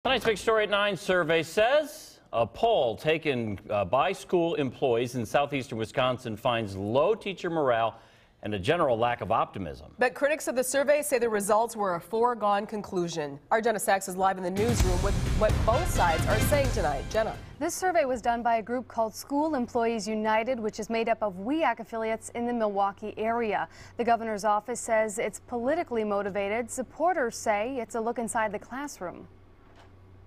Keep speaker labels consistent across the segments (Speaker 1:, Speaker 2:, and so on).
Speaker 1: Tonight's big story at 9 survey says a poll taken by school employees in southeastern Wisconsin finds low teacher morale and a general lack of optimism.
Speaker 2: But critics of the survey say the results were a foregone conclusion. Our Jenna Sachs is live in the newsroom with what both sides are saying tonight. Jenna.
Speaker 3: This survey was done by a group called School Employees United, which is made up of WEAC affiliates in the Milwaukee area. The governor's office says it's politically motivated. Supporters say it's a look inside the classroom.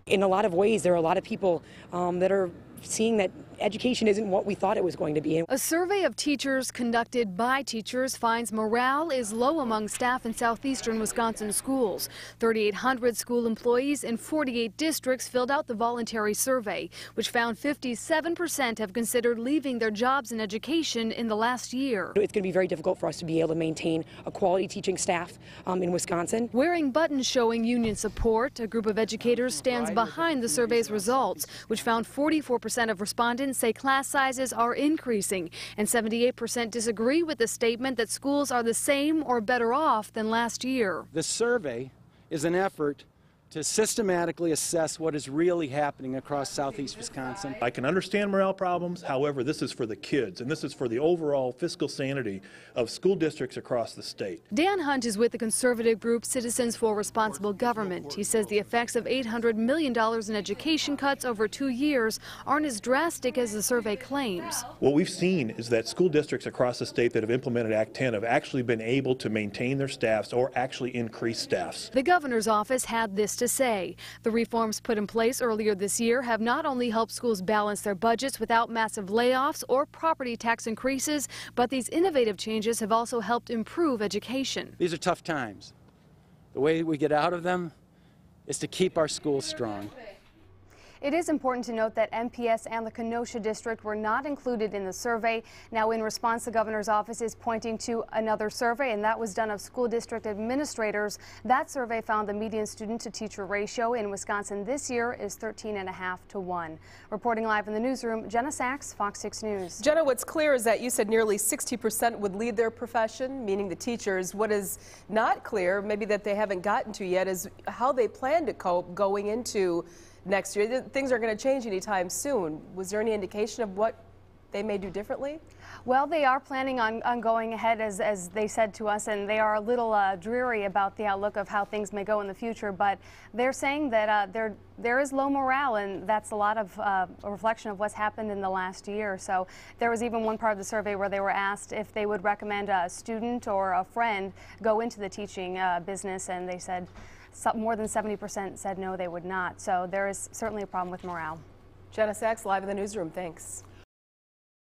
Speaker 4: In a lot of ways, there are a lot of people that are seeing that education isn't what we thought it was going to be.
Speaker 3: A survey of teachers conducted by teachers finds morale is low among staff in southeastern Wisconsin schools. 3,800 school employees in 48 districts filled out the voluntary survey, which found 57% have considered leaving their jobs in education in the last year.
Speaker 4: It's going to be very difficult for us to be able to maintain a quality teaching staff in Wisconsin.
Speaker 3: Wearing buttons showing union support, a group of educators stands behind the survey's results, which found 44% of respondents say class sizes are increasing, and 78% disagree with the statement that schools are the same or better off than last year.
Speaker 5: The survey is an effort to systematically assess what is really happening across southeast Wisconsin.
Speaker 6: I can understand morale problems, however, this is for the kids, and this is for the overall fiscal sanity of school districts across the state.
Speaker 3: Dan Hunt is with the conservative group Citizens for Responsible Government. He says the effects of $800 million in education cuts over 2 years aren't as drastic as the survey claims.
Speaker 6: What we've seen is that school districts across the state that have implemented Act 10 have actually been able to maintain their staffs or actually increase staffs.
Speaker 3: The governor's office had this to say. The reforms put in place earlier this year have not only helped schools balance their budgets without massive layoffs or property tax increases, but these innovative changes have also helped improve education.
Speaker 5: These are tough times. The way we get out of them is to keep our schools strong.
Speaker 3: It is important to note that MPS and the Kenosha district were not included in the survey. Now, in response, the governor's office is pointing to another survey, and that was done of school district administrators. That survey found the median student to teacher ratio in Wisconsin this year is 13.5 to 1. Reporting live in the newsroom, Jenna Sachs, Fox 6 News.
Speaker 2: Jenna, what's clear is that you said nearly 60% would leave their profession, meaning the teachers. What is not clear, maybe that they haven't gotten to yet, is how they plan to cope going into next year. Things are going to change anytime soon. Was there any indication of what they may do differently?
Speaker 3: Well, they are planning on going ahead, as they said to us, and they are a little dreary about the outlook of how things may go in the future, but they're saying that there is low morale, and that's a lot of a reflection of what's happened in the last year. So there was even one part of the survey where they were asked if they would recommend a student or a friend go into the teaching business, and they said more than 70% said no, they would not. So there is certainly a problem with morale.
Speaker 2: Jenna Sachs, live in the newsroom. Thanks.